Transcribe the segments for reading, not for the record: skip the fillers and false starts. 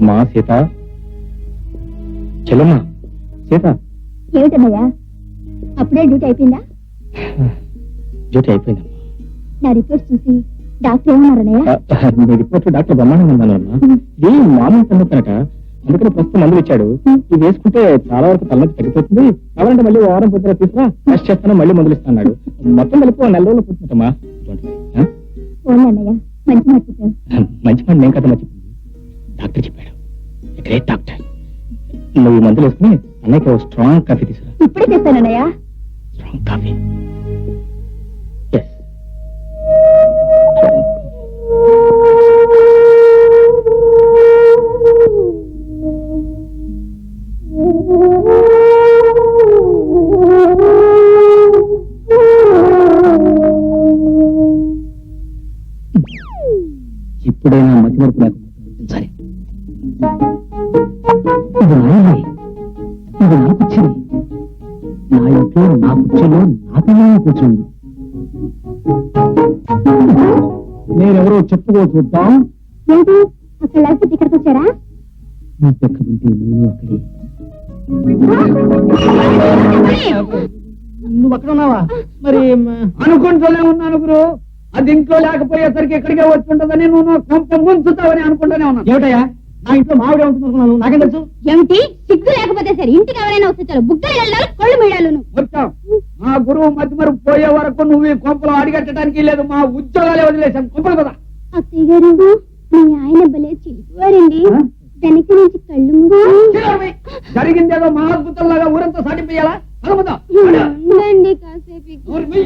అమ్మా సీత, చెల్లమ్మా సీత. ఏమిటన్నయ్యా, అప్పుడే డ్యూటీ అయిపోయిందా? డ్యూటీ అయిపోయిందమ్మా. నా రిపోర్ట్స్ చూసి డాక్టర్ ఏమన్నారన్నయ్య? మీ రిపోర్ట్ డాక్టర్ బ్రహ్మాండంగా ఉందమ్మా. ఇది మామూలు తలనొప్పి, అందుకని ప్రస్తుతం మందులు ఇచ్చాడు. ఇది వేసుకుంటే చాలా వరకు తలనొప్పి తగ్గిపోతుంది. కావాలంటే మళ్ళీ వారం పొద్దున తీసుకురా, టెస్ట్ చేస్తాను, మళ్ళీ మందులు ఇస్తాడు. మొత్తం కలిపి 4 రోజులు పోతుందమ్మా. అన్నయ్య, మంచి మాట చెప్పావు. మంచి మాట నేను కదా మర్చిపోయింది, డాక్టర్ చెప్పాడు. Great doctor. నువ్వు ఈ మందులు వేసుకుని అన్నయ్యకి స్ట్రాంగ్ కాఫీ తీసుకురా. ఇప్పుడే చేస్తానన్నయ్య. Strong coffee. ఇప్పుడైనా మతి మరుపు లేకపోతే సరే. ఇది నాయనే, ఇది నా కుర్చీని. నా ఇంట్లో నా కుర్చీలో నా పిల్లలు కూర్చుంది. నేనెవరో చెప్పుకో చూద్దాం. ఏంటి అక్కడ లేకపోతే ఇక్కడికి వచ్చారా? నువ్వెక్కడుంటే నేను అక్కడే. నువ్వు అక్కడ ఉన్నావా? మరి అనుకుంటూనే ఉన్నాను గురు. అది ఇంట్లో లేకపోయేసరికి ఎక్కడికే వచ్చి ఉంటుందని నువ్వు కొంత ముంచుతావని అనుకుంటూనే ఉన్నాను. ఏమిటయ్యా, నా ఇంట్లో మావిడే ఉంటున్నాను, నాకేం తెలుసు? ఏమిటి సిగ్గు లేకపోతే సరే, ఇంటికి ఎవరైనా వస్తే చాలు బుగ్గలు వెళ్ళాలి, కళ్ళు మీడాలు. వచ్చావు మా గురువు మధ్య మరి పోయే వరకు నువ్వు ఈ కొంపలు అడిగట్టడానికి లేదు. మా ఉద్యోగాలే వదిలేశాను. కొంపలు కదా. అత్తయ్య గారు, మీ ఆయన భలే చిలిపివారండి. వెనక నుంచి కళ్ళు మూసి జరిగిందేదో మా అద్భుతంలాగా ఊరంతా సాటిపోయాలా? ఉండండి కాసేపు.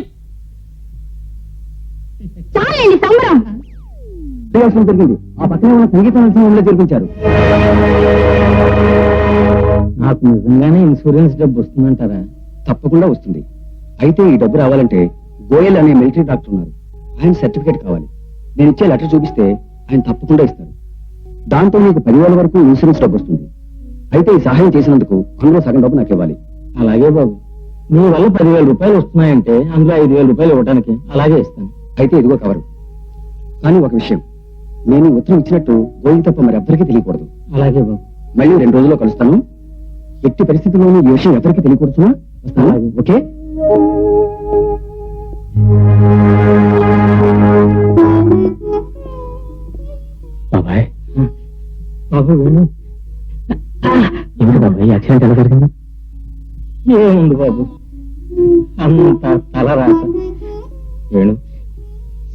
చాలండి సంబరం. జరిగింది. ఆ పక్కనే ఉన్న సంగీత నరసింహంలో జరిపించారు. నాకు నిజంగానే ఇన్సూరెన్స్ డబ్బు వస్తుందంటారా? తప్పకుండా వస్తుంది. అయితే ఈ డబ్బు రావాలంటే గోయల్ అనే మిలిటరీ డాక్టర్ ఉన్నారు, ఆయన సర్టిఫికేట్ కావాలి. నేను ఇచ్చే లెటర్ చూపిస్తే ఆయన తప్పకుండా ఇస్తారు. దాంతో మీకు 10,000 వరకు ఇన్సూరెన్స్ డబ్బు వస్తుంది. అయితే ఈ సహాయం చేసినందుకు అందులో సగం డబ్బు నాకు ఇవ్వాలి. అలాగే బాబు, నీ వల్ల 10,000 రూపాయలు వస్తున్నాయంటే అందులో 5,000 రూపాయలు ఇవ్వడానికి అలాగే ఇస్తాను. అయితే ఇదిగో కవరు. కానీ ఒక విషయం, నేను ఉత్తరం ఇచ్చినట్టు గోయల్ తప్ప మరి ఎవ్వరికీ తెలియకూడదు. అలాగే బాబు. మళ్ళీ 2 రోజుల్లో కలుస్తాను. ఎట్టి పరిస్థితుల్లోనూ ఈ విషయం ఎవరికి తెలియకూడదునా? వస్తాను. ఓకే. బాబాయ్, బాబు వేణు, ఏమిటి బాబాయ్ యాక్సిడెంట్ ఎలా జరిగింది? ఏముంది బాబు, అంత తలరాస. వేణు,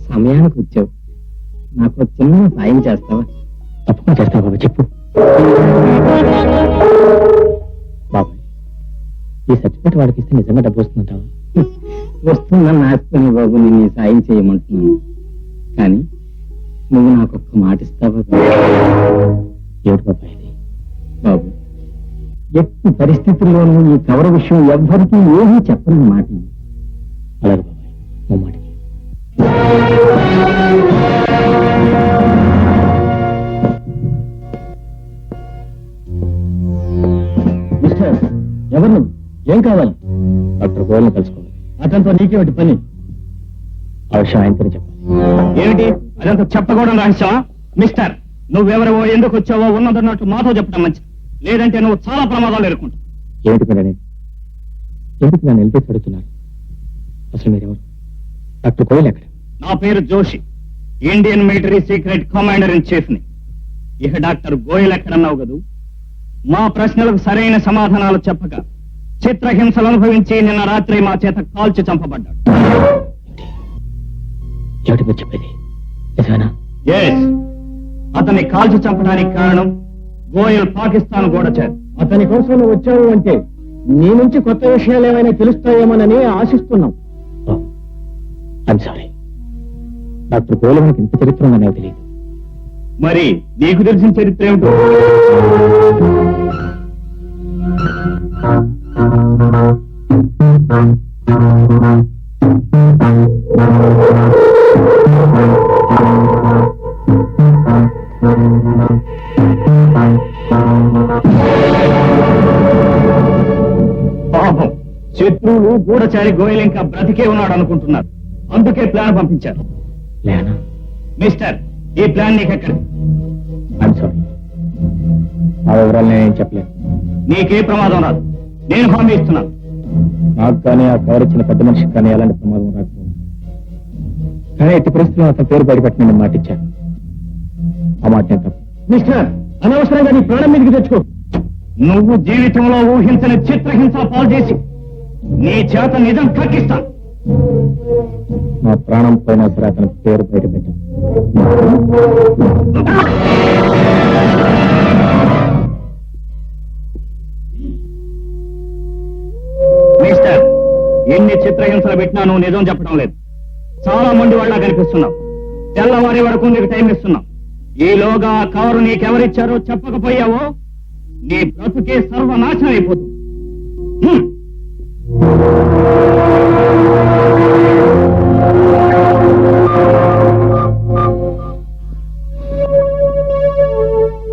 సమయానికి వచ్చావు, నాకు చిన్న సాయం చేస్తావా? తప్పకుండా చేస్తావు బాబు, చెప్పు. బాబాయ్, ఈ సర్టిఫికేట్ వాడికి ఇస్తే నిజంగా డబ్బు వస్తుందంటావా? వస్తుందని ఆశిస్తాను బాబు, నేను ఈ సాయం చేయమంటున్నాను. కానీ నువ్వు నాకు ఒక్క మాట ఇస్తావా? ఏమిటి బాబాయ్ ఇది? బాబు, ఎట్టి పరిస్థితుల్లోనూ ఈ కవర్ విషయం ఎవ్వరికీ ఏమీ చెప్పని మాట. అలాగే బాబాయ్, ఓ మాటకి. మిస్టర్, ఎవరు నువ్వు? ఏం కావాలి? డాక్టర్ గోయల్ని కలుసుకోవాలి. అతనితో నీకేమిటి పని? ఆ విషయం ఆయనతోనే చెప్పాలి. ఏమిటి అదంతా చెప్పకూడదు రహస్యమా? మిస్టర్, నువ్వెవరవో, ఎందుకు వచ్చావో ఉన్నదన్నట్టు మాతో చెప్పడం మంచిది. లేదంటే నువ్వు చాలా ప్రమాదాలు ఎదుర్కొంటావు. ఏమిటి పిల్లని, ఎందుకు నన్ను నిలిపేసి అడుగుతున్నారు? అసలు మీరెవరు? డాక్టర్ గోయల్ ఎక్కడ? నా పేరు Joshi, Indian military secret commander in chief ని. ఇక డాక్టర్ గోయల్ ఎక్కడన్నావు కదూ? మా ప్రశ్నలకు సరైన సమాధానాలు చెప్పక చిత్రహింసలు అనుభవించి నిన్న రాత్రి మా చేత కాల్చి చంపబడ్డాడు. ఏమిటి మీరు చెప్పేది? నిజమేనా? అతన్ని కాల్చి చంపడానికి కారణం గోయల్ పాకిస్తాన్ గోడ చేత. అతని కోసం నువ్వు వచ్చావు అంటే నీ నుంచి కొత్త విషయాలు ఏమైనా తెలుస్తాయేమోనని ఆశిస్తున్నాం. ఐమ్ సారీ, డాక్టర్ గోయల్ మనకి ఇంత చరిత్ర ఉందని నాకు తెలియదు. మరి నీకు తెలిసిన చరిత్ర ఏమిటో? పాపం, శత్రువులు గూఢచారి గోయల్ ఇంకా బ్రతికే ఉన్నాడు అనుకుంటున్నారు. అందుకే ప్లాన్ పంపించారు. లేనా? మిస్టర్, ఈ ప్లాన్ నీకెక్కడ? ఐమ్ సారీ, వివరాలు నేనేం చెప్పలేదు. నీకే ప్రమాదం రాదు, నేను హామీ ఇస్తున్నాను. నాకు కానీ ఆ కవర్ ఇచ్చిన పెద్ద మనిషికి కానీ ఎలాంటి ప్రమాదం రాకపోవచ్చు. కానీ ఎట్టి పరిస్థితుల్లో అతను పేరు బయటపెట్టి మాట ఇచ్చాను. ఆ మాట నేను తప్పు. మిస్టర్, అనవసరంగా నీ ప్రాణం మీదకి తెచ్చుకో. నువ్వు జీవితంలో ఊహించని చిత్రహింస పాలు చేసి నీ చేత నిజం కక్కిస్తాను. నా ప్రాణం పోయినా సరే అతని పేరు బయటపెట్టాను. మిస్టర్, ఎన్ని చిత్రహింసలు పెట్టినా నువ్వు నిజం చెప్పడం లేదు. చాలా మంది వాళ్ళ కనిపిస్తున్నావు. తెల్లవారి వరకు నీకు టైం ఇస్తున్నావు. ఈలోగా ఆ కవరు నీకెవరిచ్చారో చెప్పకపోయావో నీ బ్రతుకే సర్వనాశనం అయిపోతుంది.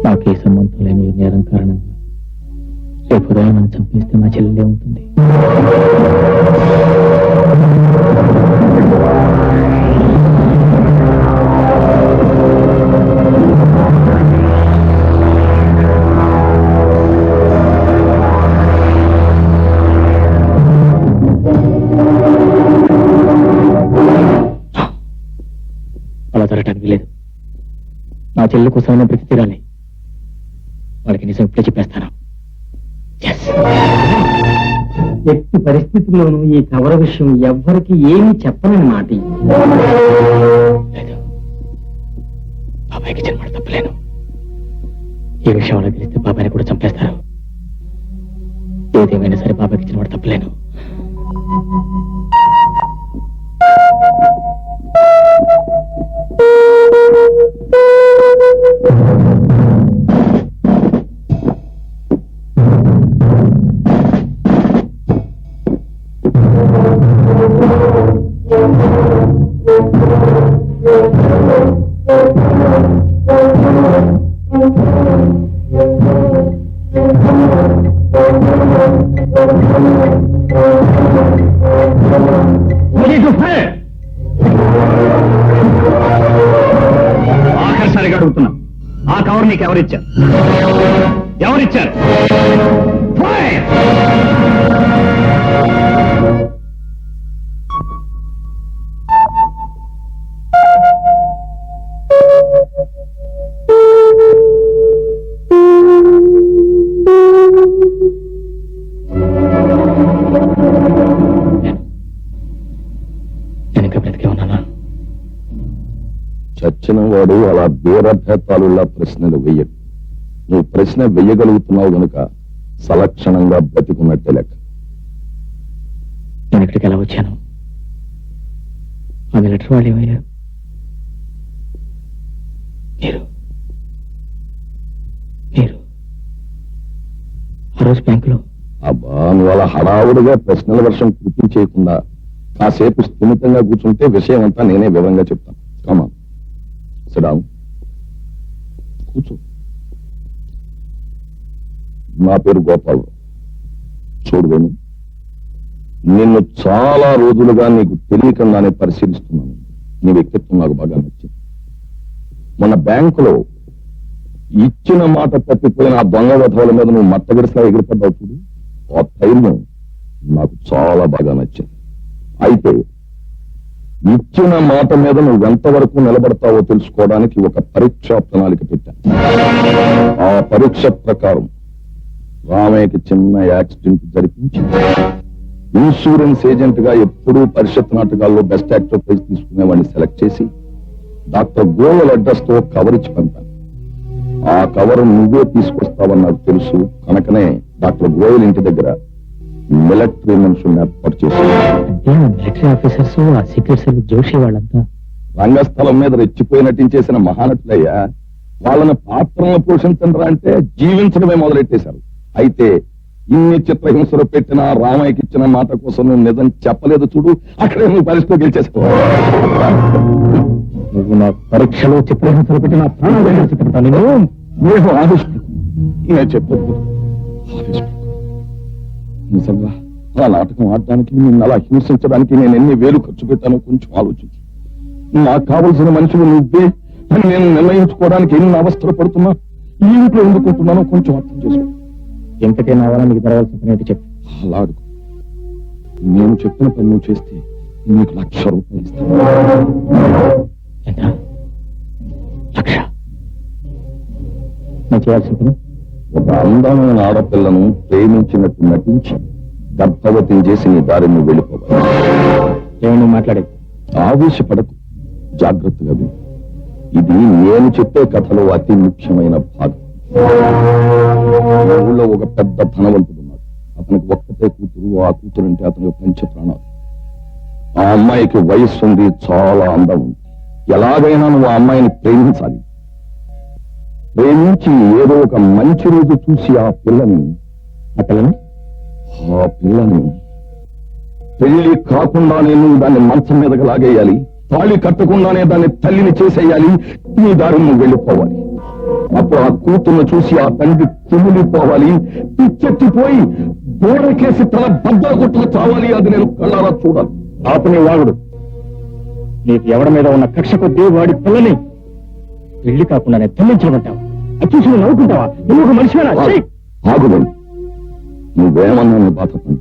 నాకే సంబంధం లేని ఈ నేరం కారణంగా రేపు ఉదయం నన్ను చంపేస్తే నా చెల్లెలు ఏమవుతుంది? అలా జరగటానికి లేదు. నా చెల్లెల కోసం బ్రతి తీరాలి. వాళ్ళకి నిజం ఇప్పుడే చెప్పేస్తాను. ఎట్టి పరిస్థితుల్లోనూ ఈ కవర్ విషయం ఎవ్వరికి ఏమీ చెప్పనని మాట. లేదు, బాబాయ్కి జన్మ తప్పలేను. ఈ విషయం వాళ్ళకి తెలిస్తే బాబాయ్ని కూడా చంపేస్తారు. ఏదేమైనా సరే బాబాయ్కి జన్మ తప్పలేను. ఆఖరిసారిగా అడుగుతున్నా, ఆ కవర్ నీకు ఎవరిచ్చారు? ఎవరిచ్చారు? చచ్చిన వాడు అలా బేరభేతాలులా ప్రశ్నలు వెయ్యడు. నువ్వు ప్రశ్న వెయ్యగలుగుతున్నావు గనుక సలక్షణంగా బతికున్నట్టే లెక్క. నేను ఇక్కడికి ఎలా వచ్చాను? ఆ మిలిటరీ వాళ్ళు ఏమయ్యారు? మీరు ఆ రోజు బ్యాంకులో అబ్బా, నువ్వు అలా హడావుడిగా ప్రశ్నల వర్షం కురిపించేయకుండా కాసేపు స్థిమితంగా కూర్చుంటే విషయం అంతా నేనే వివరంగా చెప్తాను. కమా సిడాం, కూర్చో. నా పేరు గోపాలరావు. చూడు వేణు, నిన్ను చాలా రోజులుగా నీకు తెలియకుండానే పరిశీలిస్తున్నాను. నీ వ్యక్తిత్వం నాకు బాగా నచ్చింది. మన బ్యాంకులో ఇచ్చిన మాట తప్పిపోయిన ఆ దొంగ వధవుల మీద నువ్వు మట్టగడిసిలా ఎగిరిపడ్డావు చూడు, ఆ ధైర్యం నాకు చాలా బాగా నచ్చింది. అయితే ఇచ్చిన మాట మీద నువ్వు ఎంతవరకు నిలబడతావో తెలుసుకోవడానికి ఒక పరీక్షా ప్రణాళిక పెట్టాను. ఆ పరీక్ష ప్రకారం రామయ్యకి చిన్న యాక్సిడెంట్ జరిపించి ఇన్సూరెన్స్ ఏజెంట్ గా ఎప్పుడూ పరిషత్ నాటకాల్లో బెస్ట్ యాక్టర్ ప్రైజ్ తీసుకునేవాడిని సెలెక్ట్ చేసి డాక్టర్ గోయల్ అడ్రస్ తో కవర్ ఇచ్చి పంపాను. ఆ కవర్ నువ్వే తీసుకొస్తావని నాకు తెలుసు కనుకనే డాక్టర్ గోయల్ ఇంటి దగ్గర మిలిటరీ మనుషుల్ని ఏర్పాటు చేశాను. మిలిటరీ ఆఫీసర్స్, ఆ సీక్రెట్ సర్వీస్ జోషి వాళ్ళంతా రంగస్థలం మీద రెచ్చిపోయి నటించేసిన మహానటులయ్యా. వాళ్ళని పాత్రలను పోషించరా అంటే జీవించడమే మొదలెట్టేశారు. అయితే ఇన్ని చిత్రహింసలు పెట్టిన రామయ్యకి ఇచ్చిన మాట కోసం నువ్వు నిజం చెప్పలేదు చూడు, అక్కడే నువ్వు పరిస్థితి గెలిచేసావు. నువ్వు నా పరీక్షలో చిత్రహింసలు పెట్టిన నేను ఆవేశపడకు, నేను చెప్పొద్దు. ఆవేశపడకు. నిజంగా ఆ నాటకం ఆడడానికి నిన్ను అలా హింసించడానికి నేను ఎన్ని వేలు ఖర్చు పెట్టానో కొంచెం ఆలోచించు. నాకు కావలసిన మనుషులు నువ్వే అని నేను నిర్ణయించుకోవడానికి ఎన్ని అవస్థలు పడుతున్నా ఈ ఇంట్లో ఎందుకు ఉంటున్నానో కొంచెం అర్థం చేసుకో. ఎంతకైనా అవ్వాలని మీకు జరగాల్సిన పని ఏంటి చెప్పు. అలా అడుగు. నేను చెప్పిన పని నువ్వు చేస్తే నీకు 1,00,000 రూపాయలు ఇస్తాను. ఎంత? 1,00,000? నేను చేయాల్సిన పని ఒక అందమైన ఆడపిల్లను ప్రేమించినట్టు నటించి గర్భవతిని చేసి నీ దారి నువ్వు వెళ్ళిపోవాలి. ఏమని మాట్లాడేది? ఆవేశపడకు, జాగ్రత్తగా విను. ఇది నేను చెప్పే కథలో అతి ముఖ్యమైన భాగం. ఊళ్ళో ఒక పెద్ద ధనవంతుడున్నాడు. అతనికి ఒక్కతే కూతురు. ఆ కూతురు అంటే అతనికి పంచ ప్రాణాలు. ఆ అమ్మాయికి వయస్సు ఉంది, చాలా అందం ఉంది. ఎలాగైనా నువ్వు ఆ అమ్మాయిని ప్రేమించాలి. ప్రేమించి ఏదో ఒక మంచి రోజు చూసి ఆ పిల్లని పెళ్లి కాకుండానే నువ్వు దాన్ని మంచం మీదకి లాగేయాలి. తాళి కట్టకుండానే దాన్ని తల్లిని చేసేయాలి. నీ దారి నువ్వు వెళ్ళిపోవాలి. అప్పుడు ఆ కూతుర్ను చూసి ఆ తండ్రి కుమిలిపోవాలి. పిచ్చెత్తిపోయి గోడకేసి తల బద్దలు కొట్టుకు చావాలి. అది నేను కళ్ళారా చూడాలి. ఆపుని వాగుడు. నీకు ఎవరి మీద ఉన్న కక్ష కొద్దీ వాడి పిల్లని పెళ్లి కాకుండానే తల్లించమంటావా? అది చూసి నువ్వు నవ్వుకుంటావా? నువ్వు ఒక మనిషివేనా? ఆగుదండి. నువ్వేమన్నా నీ బాధపడి,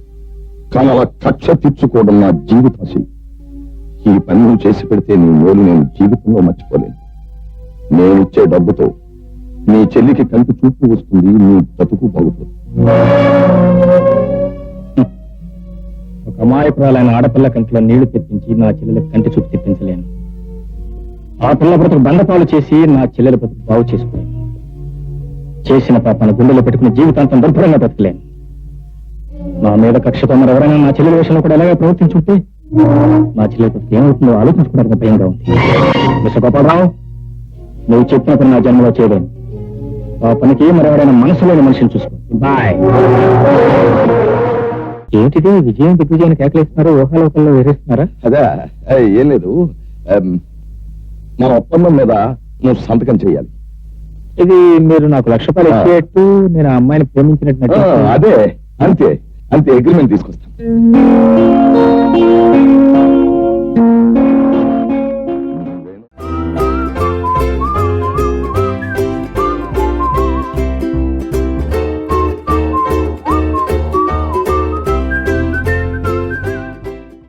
కానీ అలా కక్ష తీర్చుకోవడం నా జీవితాశయం. ఈ పని నువ్వు చేసి పెడితే నీ మేలు నేను జీవితంలో మర్చిపోలేను. నేనిచ్చే డబ్బుతో నీ చెల్లికి కంటి చూపు వస్తుంది, నీ బ్రతుకు బాగుతుంది. ఒక అమాయకురాలైన ఆడపిల్ల కంటిలో నీళ్లు తెప్పించి నా చెల్లెలకు కంటి చూపు తెప్పించలేను. ఆ పిల్ల బ్రతుకు బండపాలు చేసి నా చెల్లెల బ్రతుకు బాగు చేసుకోలేను. చేసిన పాపాన్ని గుండెలో పెట్టుకుని జీవితాంతం దుర్భరంగా బ్రతకలేను. నా మీద కక్షతో మరెవరైనా నా చెల్లెల విషయంలో కూడా ఎలాగే ప్రవర్తించుంటే నా చెల్లెల బ్రతుకు ఏమవుతుందో ఆలోచించుకోవడానికి భయంగా ఉంది. మిస్టర్ గోపాలరావు, నువ్వు చెప్పిన పని నా జన్మలో చేయలేను. ఆ పనికి మరెవరైనా మనసులోని మనిషిని చూసుకో. బాయ్. ఏంటిది విజయం దిగ్విజయాన్ని కేకలేస్తున్నారు? ఊహాలోకంలో వేరేస్తున్నారా? అదా ఏం లేదు. మన ఒప్పందం మీద నువ్వు సంతకం చేయాలి. ఇది మీరు నాకు 1,00,000 రూపాయలు ఇచ్చేట్టు నేను ఆ అమ్మాయిని ప్రేమించినట్టు. అదే, అంతే అంతే. అగ్రిమెంట్ తీసుకొస్తాను.